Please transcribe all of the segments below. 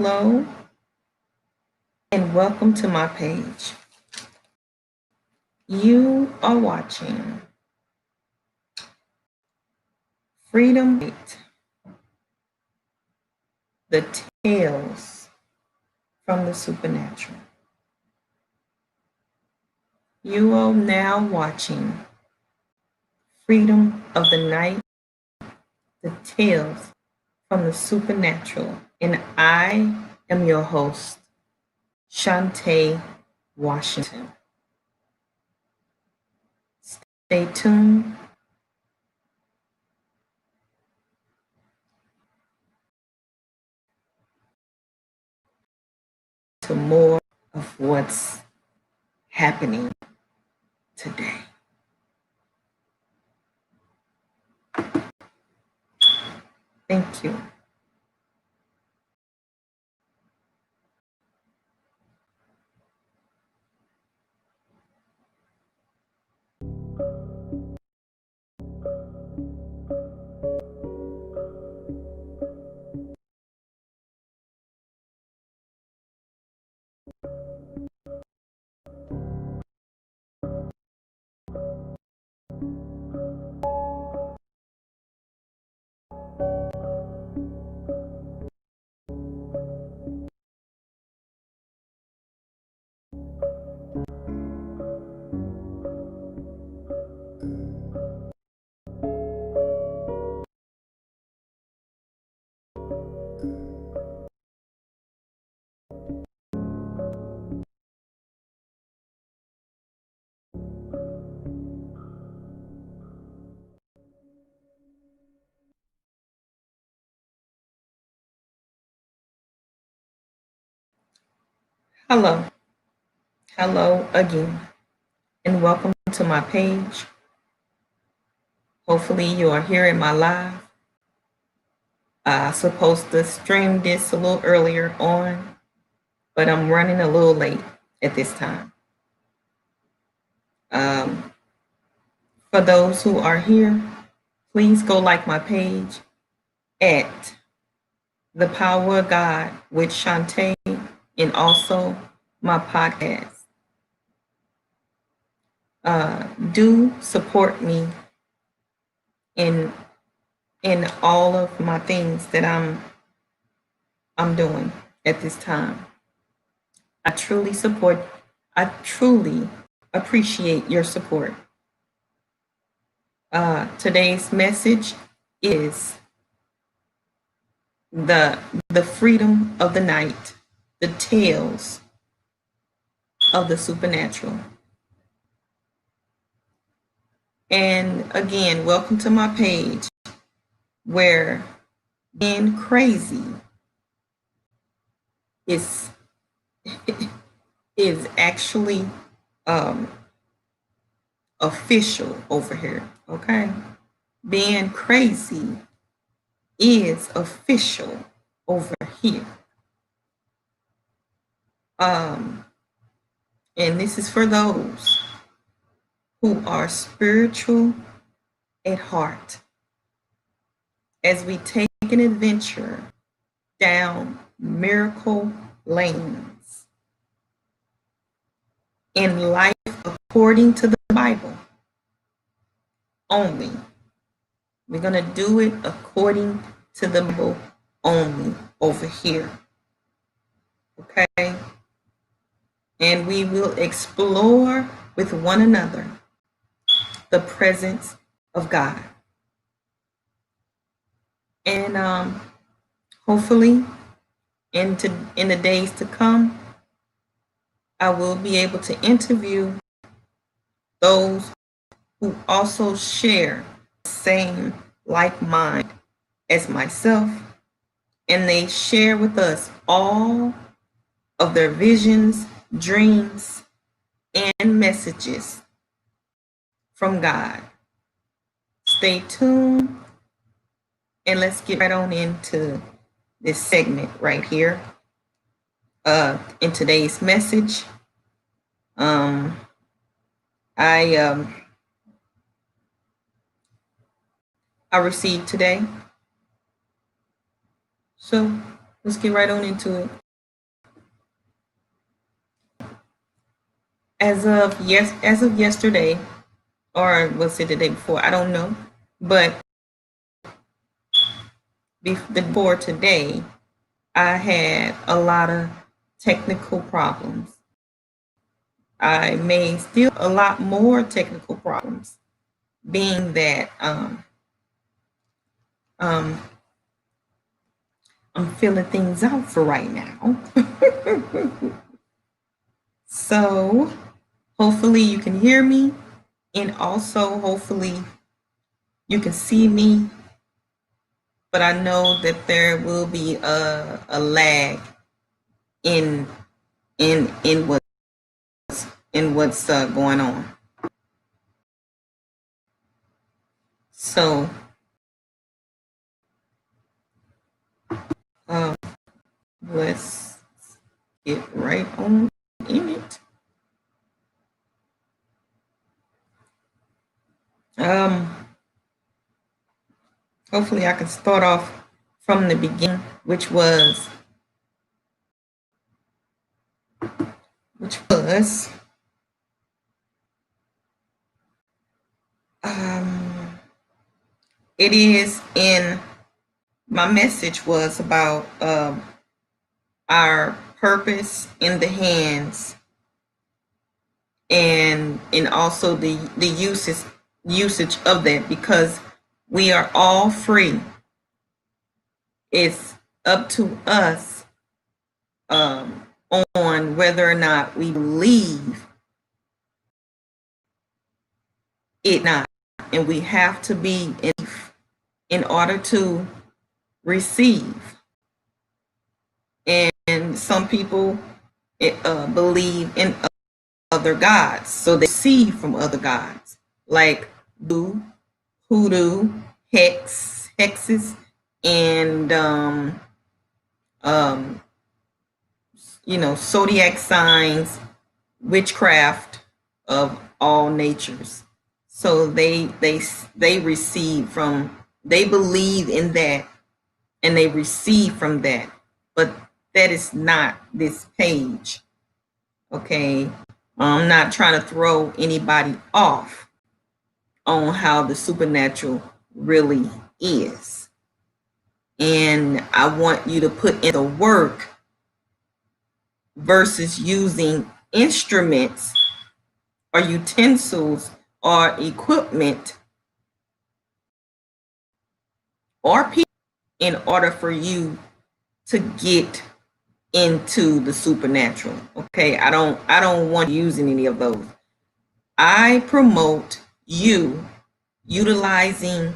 Hello and welcome to my page. You are watching Freedom Light, the Tales from the Supernatural. You are now watching Freedom of the Night, the Tales from the Supernatural. And I am your host, Shantae Washington. Stay tuned. To more of what's happening today. Thank you. Hello. Hello again. And welcome to my page. Hopefully you are here in my live. I supposed to stream this a little earlier on, but I'm running a little late at this time. For those who are here, please go like my page at The Power of God with Shantae and also my podcast. Do support me in all of my things that I'm doing at this time. I truly appreciate your support. Today's message is the freedom of the night, the tales of the supernatural. And again, welcome to my page where being crazy is actually official over here. Okay, being crazy is official over here. And this is for those who are spiritual at heart, as we take an adventure down miracle lanes in life according to the Bible only. We're going to do it according to the Bible only over here. Okay? And we will explore with one another the presence of God. And hopefully in the days to come, I will be able to interview those who also share the same like mind as myself, and they share with us all of their visions, dreams, and messages from God. Stay tuned, and let's get right on into this segment right here. In today's message, I received today. So let's get right on into it. As of yesterday, or was it the day before? I don't know. But before today, I had a lot of technical problems. I may still a lot more technical problems, being that I'm filling things out for right now. So hopefully you can hear me, and also hopefully you can see me. But I know that there will be a lag in what's going on. So let's get right on in it. Hopefully I can start off from the beginning, which was it is in my message was about our purpose in the hands, and also the usage of that, because we are all free. It's up to us on whether or not we believe it not, and we have to be in order to receive. And some people believe in other gods, so they receive from other gods, like hoodoo, hexes, and zodiac signs, witchcraft of all natures. So they receive from, they believe in that, and they receive from that. But that is not this page. Okay, I'm not trying to throw anybody off on how the supernatural really is. And I want you to put in the work versus using instruments or utensils or equipment or people in order for you to get into the supernatural. Okay, I don't want using any of those. I promote you utilizing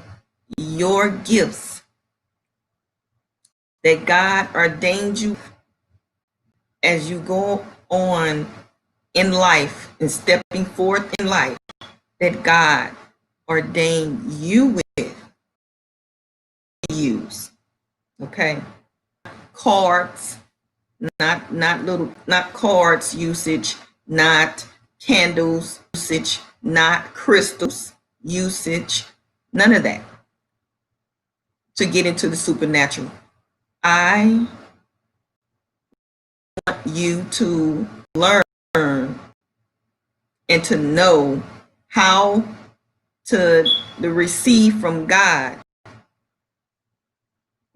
your gifts that God ordained you as you go on in life and stepping forth in life, that God ordained you with use. Okay, cards, not cards usage, not candles usage, not crystals usage, none of that. To get into the supernatural, I want you to learn and to know how to receive from God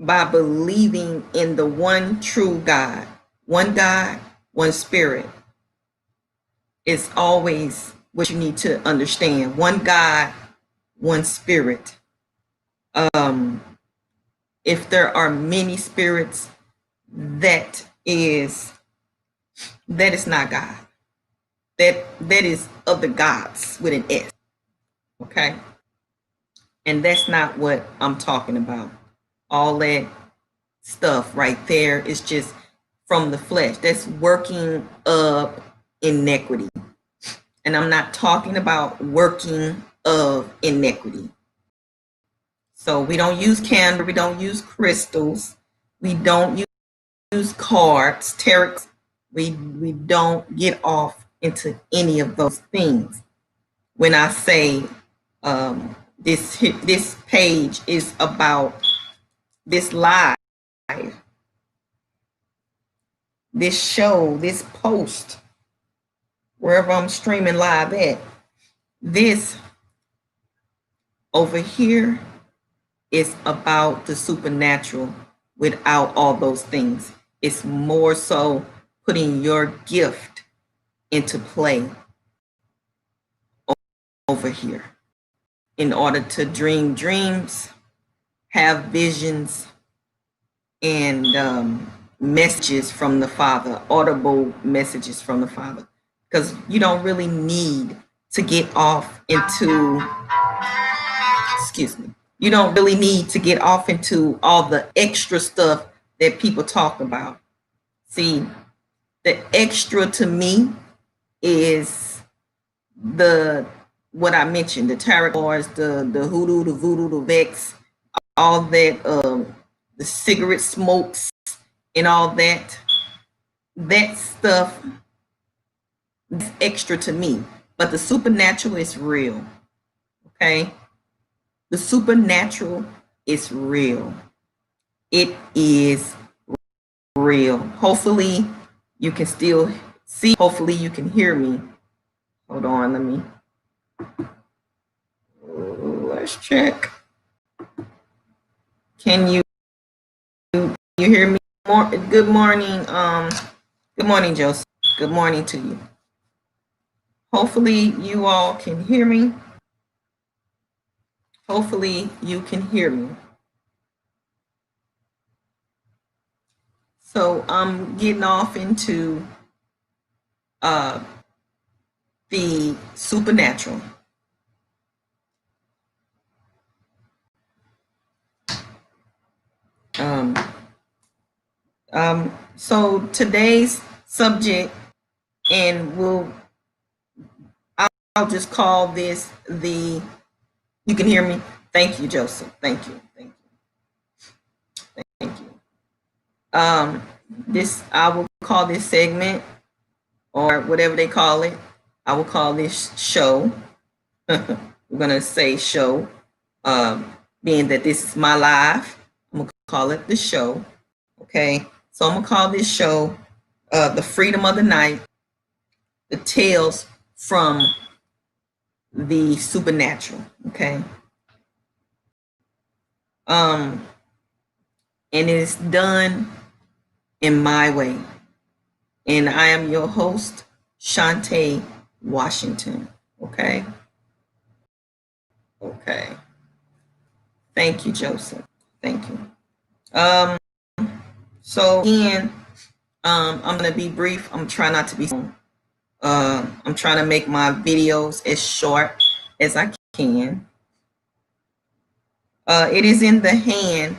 by believing in the one true God, one spirit. It's always what you need to understand. One God, one spirit. If there are many spirits, that is not God. That is of the gods with an S. Okay? And that's not what I'm talking about. All that stuff right there is just from the flesh. That's working up iniquity. And I'm not talking about working of iniquity. So we don't use candle, we don't use crystals, we don't use cards, tarot. We don't get off into any of those things. When I say this page is about this live this show, this post, wherever I'm streaming live at, this over here is about the supernatural without all those things. It's more so putting your gift into play over here in order to dream dreams, have visions, and messages from the Father, audible messages from the Father, because you don't really need to get off into, excuse me, you don't really need to get off into all the extra stuff that people talk about. See, the extra to me is what I mentioned, the tarot cards, the hoodoo, the voodoo, the vex, all that, the cigarette smokes and all that. That stuff is extra to me. But the supernatural is real. Okay? The supernatural is real. It is real. Hopefully you can still see. Hopefully you can hear me. Hold on, let me. Let's check. Can you hear me? Good morning. Good morning, Joseph. Good morning to you. Hopefully you all can hear me. Hopefully you can hear me. So I'm getting off into the supernatural. So today's subject, and I'll just call this you can hear me? Thank you, Joseph. Thank you. I will call this segment, or whatever they call it, I will call this show. We're gonna say show, being that this is my life, I'm gonna call it the show. Okay, so I'm gonna call this show The Freedom of the Night, the tales from the supernatural. Okay. And it's done in my way. And I am your host, Shantae Washington. Okay. Okay. Thank you, Joseph. Thank you. So again, I'm gonna be brief. I'm trying not to be. I'm trying to make my videos as short as I can. It is in the hand.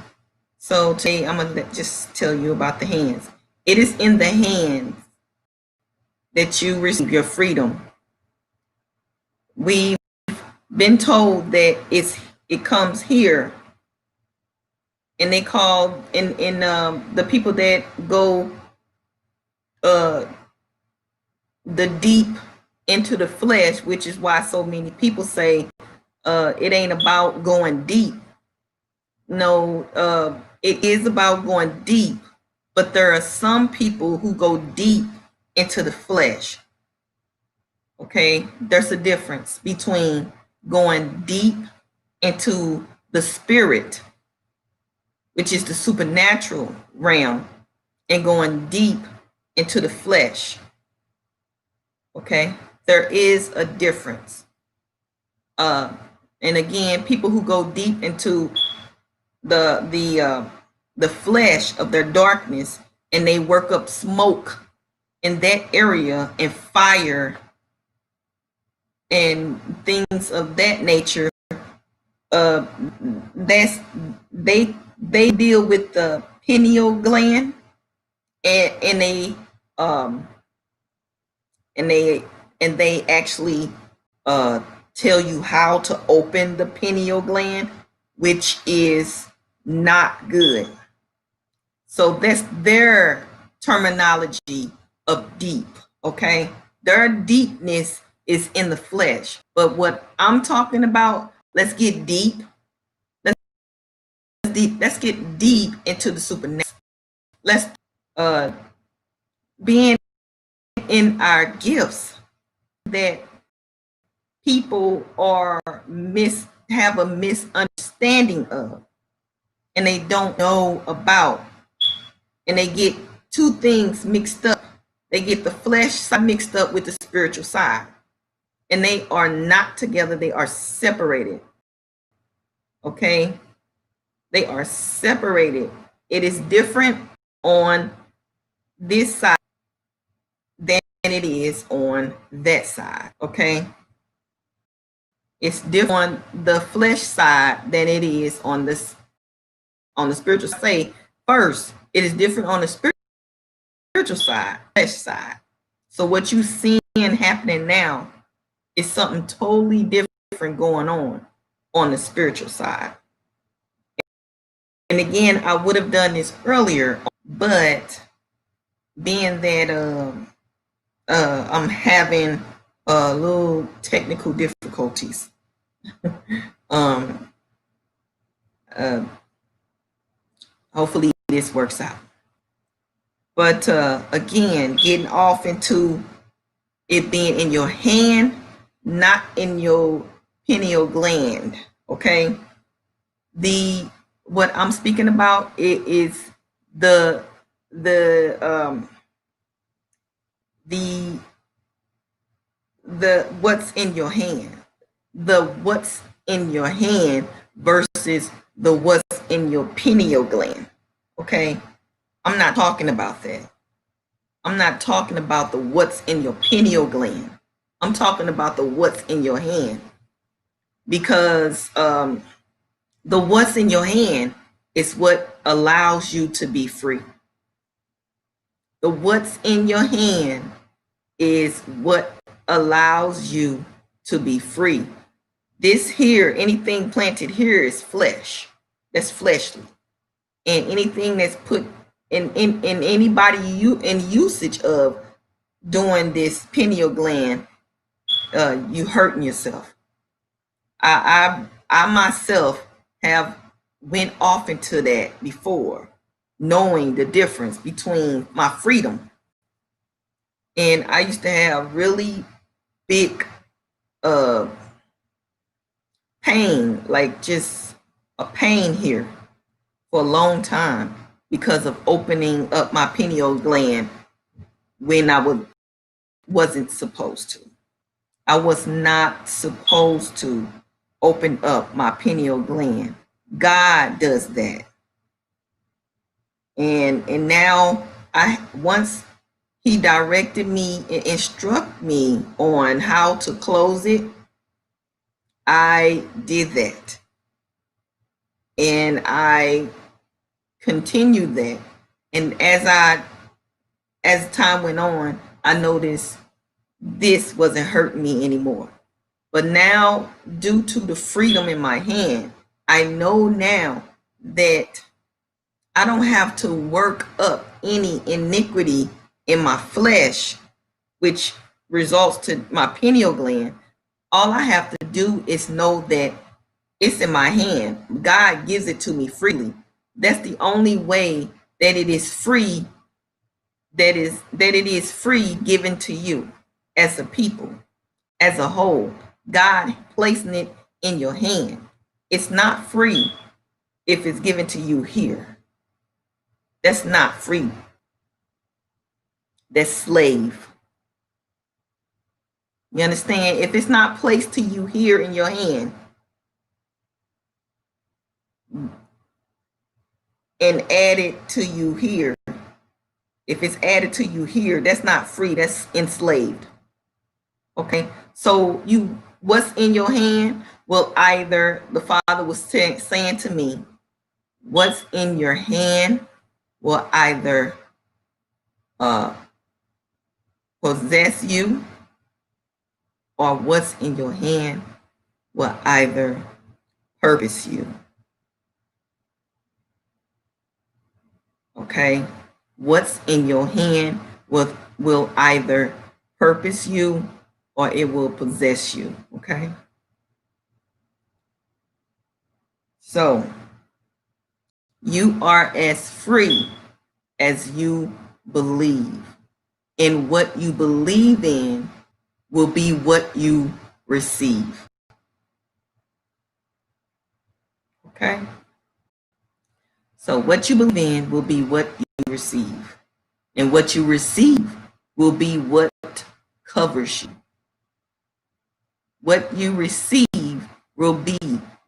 So today I'm gonna just tell you about the hands. It is in the hands that you receive your freedom. We've been told that it comes here, and they call in the people that go the deep into the flesh, which is why so many people say it ain't about going deep. No, it is about going deep, but there are some people who go deep into the flesh. Okay, there's a difference between going deep into the spirit, which is the supernatural realm, and going deep into the flesh. Okay, there is a difference. And again, people who go deep into the flesh of their darkness, and they work up smoke in that area and fire and things of that nature, that's they deal with the pineal gland, and they actually tell you how to open the pineal gland, which is not good. So that's their terminology of deep. Okay, their deepness is in the flesh, but what I'm talking about, let's get deep. Let's get deep into the supernatural. Let's being in our gifts that people have a misunderstanding of, and they don't know about, and they get two things mixed up. They get the flesh side mixed up with the spiritual side, and they are not together. They are separated. Okay, they are separated. It is different on this side than it is on that side. Okay, it's different on the flesh side than it is on this on the spiritual. Say first, it is different on the spiritual side, flesh side. So what you seeing happening now is something totally different going on the spiritual side. And again, I would have done this earlier, but being that I'm having a little technical difficulties. Hopefully this works out. But again, getting off into it being in your hand, not in your pineal gland. Okay, what I'm speaking about it is the what's in your hand, the what's in your hand versus the what's in your pineal gland. Okay, I'm not talking about that. I'm not talking about the what's in your pineal gland. I'm talking about the what's in your hand, because the what's in your hand is what allows you to be free. The what's in your hand is what allows you to be free. This here, anything planted here is flesh. That's fleshly. And anything that's put in anybody in usage of doing this pineal gland, you hurting yourself. I myself have went off into that before, knowing the difference between my freedom. And I used to have really big pain, like just a pain here for a long time because of opening up my pineal gland when I wasn't supposed to. I was not supposed to open up my pineal gland. God does that. And now once he directed me and instructed me on how to close it, I did that. And I continued that. And as time went on, I noticed this wasn't hurting me anymore. But now, due to the freedom in my hand, I know now that I don't have to work up any iniquity in my flesh, which results to my pineal gland. All I have to do is know that it's in my hand. God gives it to me freely. That's the only way that it is free, that it is free given to you as a people, as a whole. God placing it in your hand. It's not free if it's given to you here. That's not free. That's slave. You understand? If it's not placed to you here in your hand and added to you here, if it's added to you here, that's not free. That's enslaved. Okay? So what's in your hand? Well, either the Father was saying to me, what's in your hand will either possess you, or what's in your hand will either purpose you. Okay? What's in your hand will either purpose you or it will possess you. Okay? So, you are as free as you believe. And what you believe in will be what you receive. Okay? So what you believe in will be what you receive. And what you receive will be what covers you. What you receive will be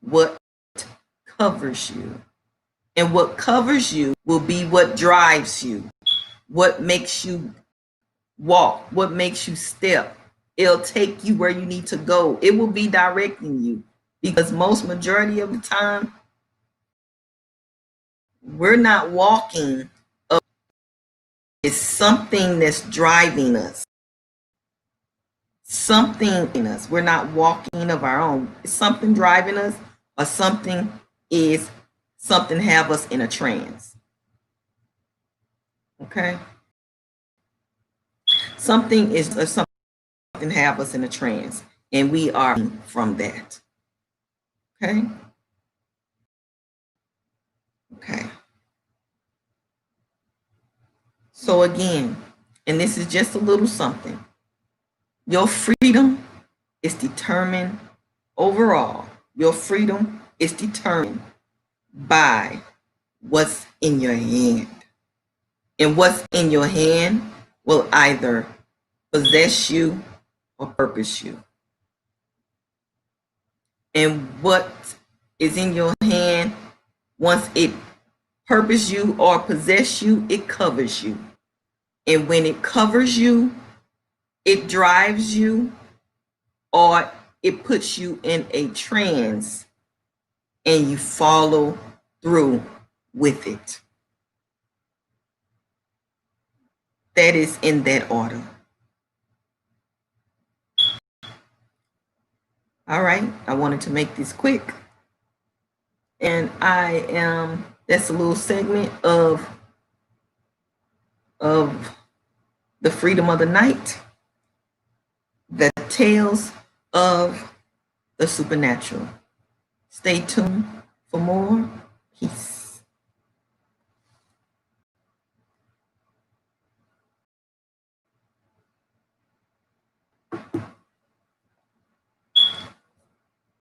what covers you. And what covers you will be what drives you, what makes you walk, what makes you step. It'll take you where you need to go. It will be directing you, because most majority of the time, we're not walking. It's something that's driving us. Something in us. We're not walking of our own. It's something driving us, or something have us in a trance. Okay? Something have us in a trance, and we are from that. Okay? Okay. So again, and this is just a little something. Your freedom is determined overall. Your freedom is determined by what's in your hand. And what's in your hand will either possess you or purpose you. And what is in your hand, once it purpose you or possess you, it covers you. And when it covers you, it drives you, or it puts you in a trance, and you follow through with it. That is in that order. All right, I wanted to make this quick. And that's a little segment of the freedom of the night, the tales of the supernatural. Stay tuned for more. Peace.